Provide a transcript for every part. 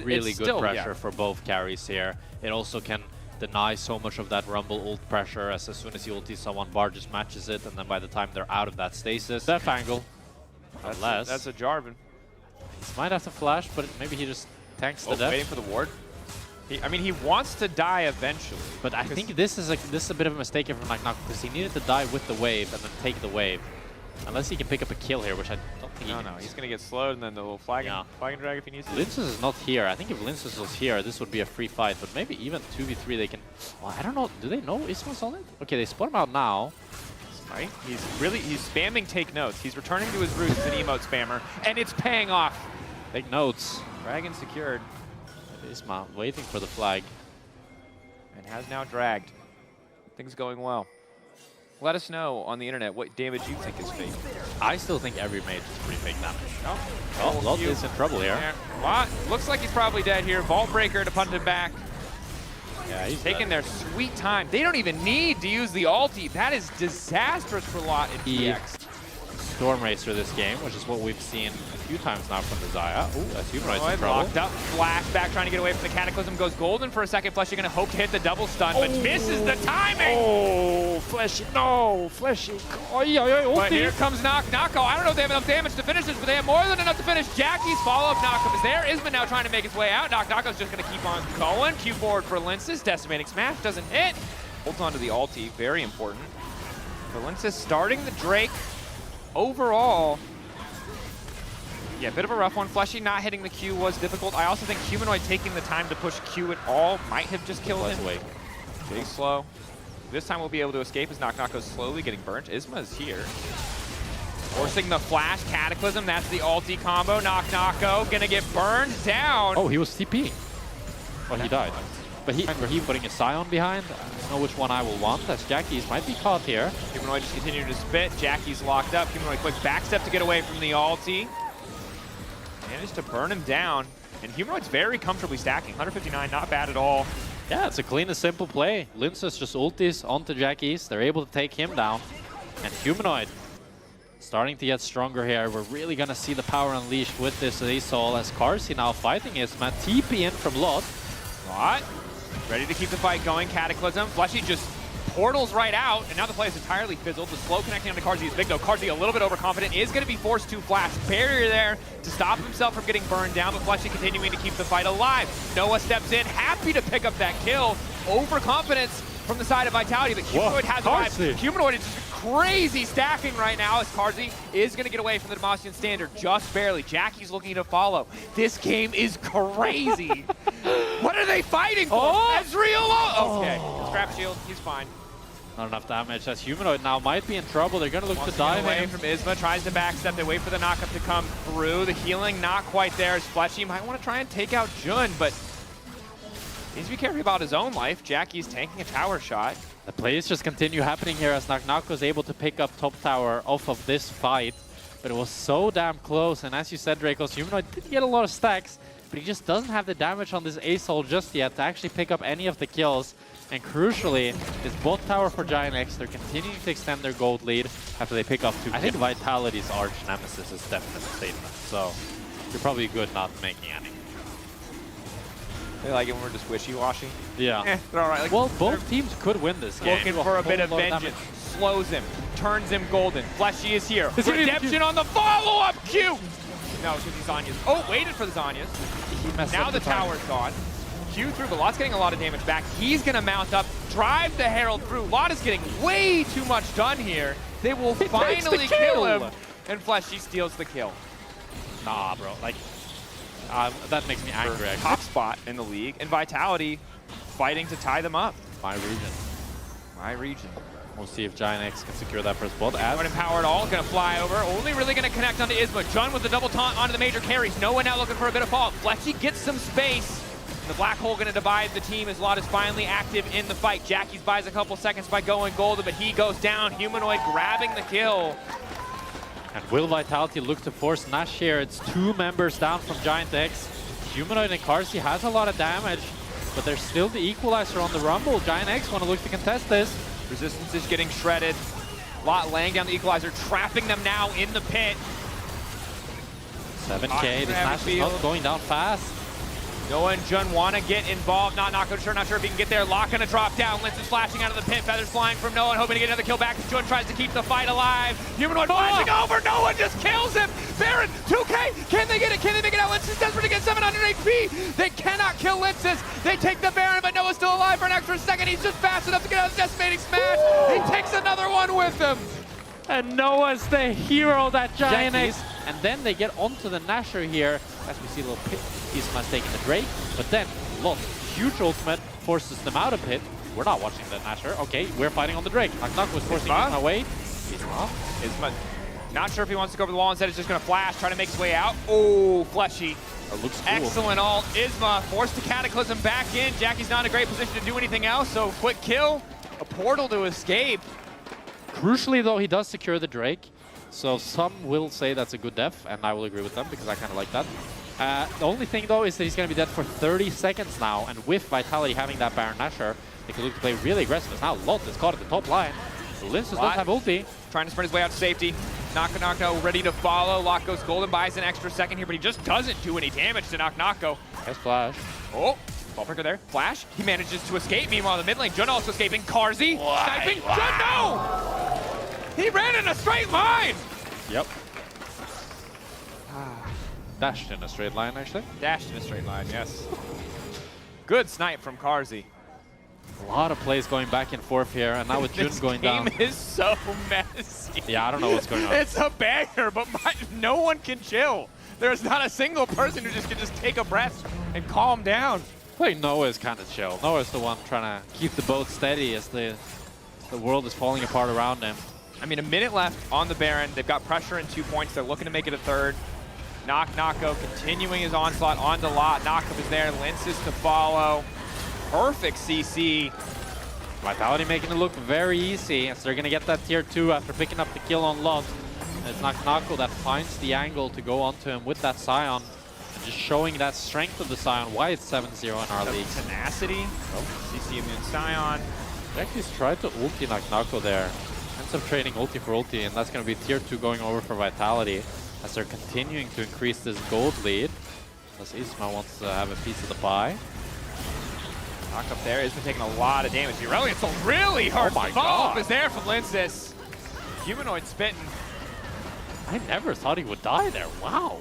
really good pressure for both carries here. It also can deny so much of that Rumble ult pressure as soon as you ulti someone, Bar just matches it, and then by the time they're out of that stasis, that angle. That's a Jarvan. He might have to flash, but maybe he just tanks the death. Waiting for the ward. I mean, he wants to die eventually. But I think this is a bit of a mistake here from Naak Nako because he needed to die with the wave and then take the wave. Unless he can pick up a kill here, which I don't think he can. No, he's going to get slowed and then the little flag and drag if he needs to. Lyncas is not here. I think if Lyncas was here, this would be a free fight. But maybe even 2v3 they can... Well, I don't know. Do they know ISMA's on it? Okay, they spot him out now. Right? He's spamming take notes. He's returning to his roots as an emote spammer, and it's paying off. Take notes. Dragon secured. ISMA waiting for the flag. And has now dragged. Things going well. Let us know on the internet what damage you think is fake. I still think every mage is pretty fake damage. Oh, Lot is in trouble here. Lot looks like he's probably dead here. Vault Breaker to punt him back. Yeah, he's taking their sweet time. They don't even need to use the ulti. That is disastrous for Lot in TX. Storm Racer this game, which is what we've seen a few times now from the Xayah. Ooh, that's Humanoid's in trouble. Locked up, flashback, trying to get away from the Cataclysm, goes golden for a second. Fleshy gonna hope to hit the double stun, but misses the timing! Oh, Fleshy, no, Fleshy. But here comes Naak Nako. I don't know if they have enough damage to finish this, but they have more than enough to finish. Jackie's follow-up knockup is there. ISMA now trying to make his way out. Naak Nako's just gonna keep on going. Q forward for Lyncas. Decimating Smash doesn't hit. Holds onto the ulti, very important. But Lyncas starting the Drake. Overall, yeah, a bit of a rough one. Fleshy not hitting the Q was difficult. I also think Humanoid taking the time to push Q at all might have just killed him. Big slow. This time we'll be able to escape as Naak Nako's slowly getting burnt. ISMA is here. Forcing the flash Cataclysm. That's the ulti combo. Naak Nako gonna get burned down. Oh, he was TPing. Well, he died. But he putting a Scion behind. I don't know which one I will want, as Jackie's might be caught here. Humanoid just continuing to spit. Jackie's locked up. Humanoid quick backstep to get away from the ulti. Managed to burn him down. And Humanoid's very comfortably stacking. 159, not bad at all. Yeah, it's a clean and simple play. Lyncas just ultis onto Jackie's. They're able to take him down. And Humanoid starting to get stronger here. We're really going to see the power unleashed with this Asol as Carzzy now fighting ISMA. TP in from Lot. Ready to keep the fight going. Cataclysm. Fleshy just portals right out, and now the play is entirely fizzled. The slow connecting onto Carzzy is big, though. Carzzy a little bit overconfident, is going to be forced to flash. Barrier there to stop himself from getting burned down, but Fleshy continuing to keep the fight alive. Noah steps in, happy to pick up that kill. Overconfidence from the side of Vitality, but Humanoid has arrived. Humanoid is just crazy stacking right now as Carzzy is going to get away from the Demacian standard just barely. Jackie's looking to follow. This game is crazy. What are they fighting for? Ezreal! Okay, scrap shield, he's fine. Not enough damage as Humanoid now might be in trouble. They're going to look to dive away in. From ISMA, tries to backstep. They wait for the knockup to come through. The healing not quite there as Fleshy might want to try and take out Jun, but needs to be careful about his own life. Jackie's tanking a tower shot. The plays just continue happening here as Naak Nako is able to pick up top tower off of this fight. But it was so damn close, and as you said, Dracos, Humanoid did get a lot of stacks, but he just doesn't have the damage on this Asol just yet to actually pick up any of the kills. And crucially, this bot tower for GIANTX, they're continuing to extend their gold lead after they pick up 2 kills. I think Vitality's arch nemesis is definitely a statement, so you're probably good not making any. They like it when we're just wishy-washy. Yeah. They're all right. Like, well, both teams could win this game. Looking for a bit of vengeance. Slows him. Turns him golden. Fleshy is here. Redemption on the follow-up Q! No, because he's Zanya's. Oh, waited for the Zanya's. Now the tower's gone. Q through, but Lot's getting a lot of damage back. He's going to mount up, drive the Herald through. Lot is getting way too much done here. They will finally kill him. And Fleshy steals the kill. Nah, bro. Like, that makes me angry. Top spot in the league, and Vitality fighting to tie them up. My region. My region. We'll see if GIANTX can secure that first spot. As empowered all, gonna fly over. Only really gonna connect onto ISMA. Jun with the double taunt onto the major carries. Noah now looking for a bit of fall. Fleshy gets some space. The black hole gonna divide the team as Lot is finally active in the fight. Jackie's buys a couple seconds by going golden, but he goes down. Humanoid grabbing the kill. And will Vitality look to force Nash here? It's 2 members down from GIANTX. Humanoid and Carzzy has a lot of damage, but there's still the equalizer on the Rumble. GIANTX want to look to contest this. Resistance is getting shredded. Lot laying down the equalizer, trapping them now in the pit. 7K, this Nash is not going down fast. Noah and Jun want to get involved. Not sure if he can get there. Lock gonna drop down. Lyncas is flashing out of the pit. Feathers flying from Noah and hoping to get another kill back as Jun tries to keep the fight alive. Humanoid flashing over. Noah just kills him. Baron, 2K. Can they get it? Can they make it out? Lyncas is desperate to get 700 HP. They cannot kill Lyncas. They take the Baron, but Noah's still alive for an extra second. He's just fast enough to get out of the decimating smash. He takes another one with him. And Noah's the hero, that GIANTX. And then they get onto the Nasher here, as we see a little pit. ISMA's taking the Drake, but then Lot, huge ultimate, forces them out of pit. We're not watching the Nasher. Okay, we're fighting on the Drake. Naak Nako was forcing ISMA away. ISMA, not sure if he wants to go over the wall. Instead, he's just going to flash, try to make his way out. Oh, Fleshy. That looks cool. Excellent ult. ISMA forced to Cataclysm back in. Jackie's not in a great position to do anything else, so quick kill. A portal to escape. Crucially, though, he does secure the Drake. So some will say that's a good def, and I will agree with them because I kind of like that. The only thing, though, is that he's going to be dead for 30 seconds now, and with Vitality having that Baron Nasher, they can look to play really aggressive. As now Lot is caught at the top line. Lyncas doesn't have ulti. Trying to sprint his way out to safety. Naak Nako ready to follow. Lock goes golden, buys an extra second here, but he just doesn't do any damage to Naak Nako. Nice flash. Oh, ball breaker there. Flash. He manages to escape. Meanwhile, the mid lane, Jun also escaping. Carzzy sniping. Jun, no! He ran in a straight line! Yep. Dashed in a straight line, actually. Dashed in a straight line, yes. Good snipe from Carzzy. A lot of plays going back and forth here, and now with Jun going down. This game is so messy. Yeah, I don't know what's going on. It's a banger, but no one can chill. There's not a single person who just can just take a breath and calm down. I think Noah is kind of chill. Noah's the one trying to keep the boat steady as the world is falling apart around him. I mean, a minute left on the Baron. They've got pressure in 2 points. They're looking to make it a third. Naak Nako continuing his onslaught onto Lot. Nako is there. Lyncas to follow. Perfect CC. Vitality making it look very easy, as they're going to get that tier 2 after picking up the kill on Lot. And it's Naak Nako that finds the angle to go onto him with that Scion. And just showing that strength of the Scion, why it's 7-0 in our league. Tenacity. CC immune Scion. Jackie's tried to ulti Naak Nako there. Ends up trading ulti for ulti, and that's going to be tier 2 going over for Vitality, as they're continuing to increase this gold lead. As ISMA wants to have a piece of the pie. Knock up there. ISMA taking a lot of damage. It's a really hard follow-up is there from Lyncas. Humanoid spitting. I never thought he would die there. Wow.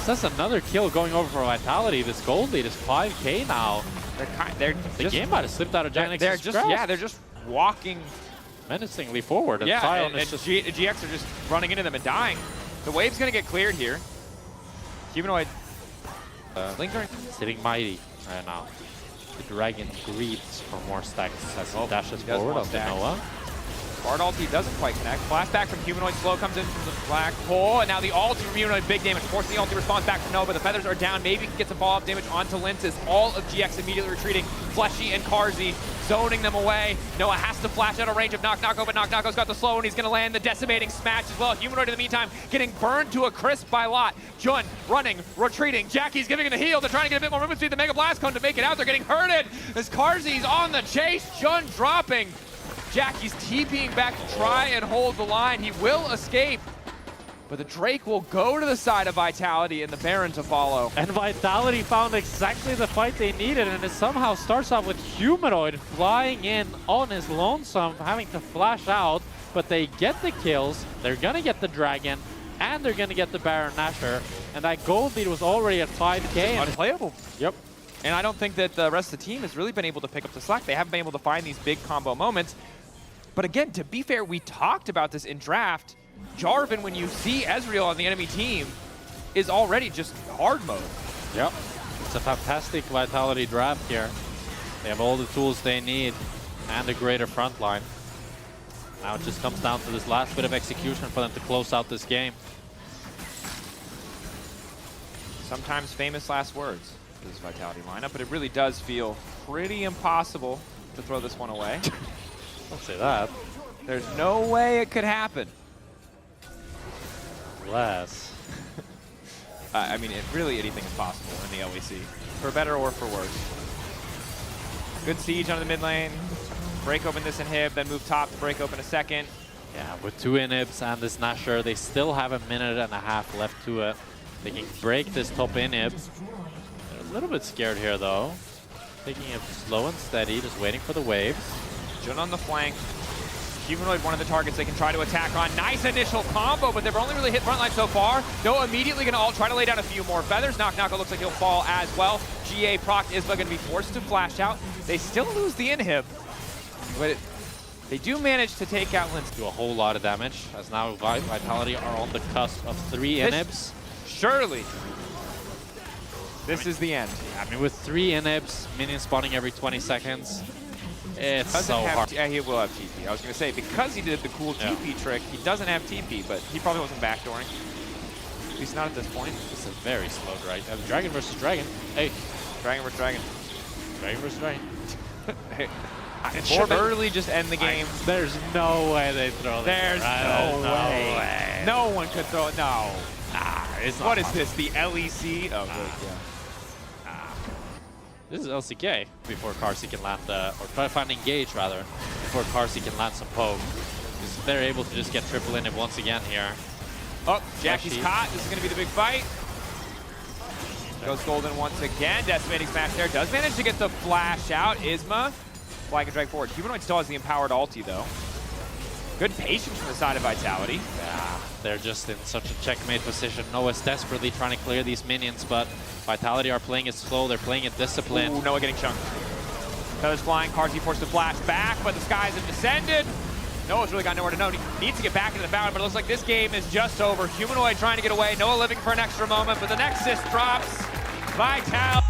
That's another kill going over for Vitality. This gold lead is 5K now. The game might have slipped out of GIANTX's grasp. They're just walking menacingly forward. And yeah, and GX are just running into them and dying. The wave's going to get cleared here. Humanoid lingering. Sitting mighty right now. The dragon greeds for more stacks as he dashes forward onto Noah. Bard ulti doesn't quite connect. Flashback from Humanoid. Slow comes in from the black hole. And now the ulti from Humanoid, big damage. Forcing the ulti response back from Noah, but the feathers are down. Maybe can get some follow-up damage onto Lyncas. All of GX immediately retreating. Fleshy and Carzzy zoning them away. Noah has to flash out of range of Naak Nako, but Naak Nako's got the slow, and he's going to land the decimating smash as well. Humanoid in the meantime getting burned to a crisp by Lot. Jun running, retreating. Jackie's giving it a heal. They're trying to get a bit more movement speed. The Mega Blast Cone to make it out. They're getting hurted as Carzzy's on the chase. Jun dropping. Jackie's TPing back to try and hold the line. He will escape, but the Drake will go to the side of Vitality and the Baron to follow. And Vitality found exactly the fight they needed, and it somehow starts off with Humanoid flying in on his lonesome, having to flash out, but they get the kills, they're gonna get the Dragon, and they're gonna get the Baron Nasher, and that gold lead was already at 5K. Unplayable. Yep. And I don't think that the rest of the team has really been able to pick up the slack. They haven't been able to find these big combo moments. But again, to be fair, we talked about this in draft. Jarvan, when you see Ezreal on the enemy team, is already just hard mode. Yep. It's a fantastic Vitality draft here. They have all the tools they need and a greater front line. Now it just comes down to this last bit of execution for them to close out this game. Sometimes famous last words for this Vitality lineup, but it really does feel pretty impossible to throw this one away. Don't say that. There's no way it could happen. Unless. I mean, really anything is possible in the LEC, for better or for worse. Good siege on the mid lane. Break open this inhib, then move top to break open a second. Yeah, with 2 inhibs and this Nasher, they still have a minute and a half left to it. They can break this top inhib. They're little bit scared here, though. Taking it slow and steady, just waiting for the waves. Jun on the flank. Humanoid, one of the targets they can try to attack on. Nice initial combo, but they've only really hit frontline so far. No, immediately going to ult, try to lay down a few more feathers. Naak Nako looks like he'll fall as well. GA proc ISMA going to be forced to flash out. They still lose the inhib, but they do manage to take out Lyncas. Do a whole lot of damage, as now Vitality are on the cusp of 3 inhibs. Surely. This is the end. I mean, with 3 inhibs, minions spawning every 20 seconds, it's so hard. Yeah, he will have TP. I was going to say, because he did the cool TP trick, he doesn't have TP, but he probably wasn't backdooring. At least not at this point. This is a very slow drag. Dragon versus Dragon. Hey. Dragon versus Dragon. Dragon versus Dragon. Hey. Or early, just end the game. There's no way they throw that. There's no way. No one could throw it. No. What is this? The LEC? Oh, good. Yeah. This is LCK before Carzzy can land or try to find engage rather, before Carzzy can land some poke. Because they're able to just get triple in it once again here. Oh, Jackie's caught. This is going to be the big fight. Goes golden once again. Decimating smash there. Does manage to get the flash out. ISMA. Flag and drag forward. Humanoid still has the empowered ulti though. Good patience from the side of Vitality. Yeah, they're just in such a checkmate position. Noah's desperately trying to clear these minions, but Vitality are playing it slow. They're playing it disciplined. Ooh, Noah getting chunked. Feathers flying. Carzzy forced to flash back, but the skies have descended. Noah's really got nowhere to go. He needs to get back into the fountain, but it looks like this game is just over. Humanoid trying to get away. Noah living for an extra moment, but the Nexus drops. Vitality.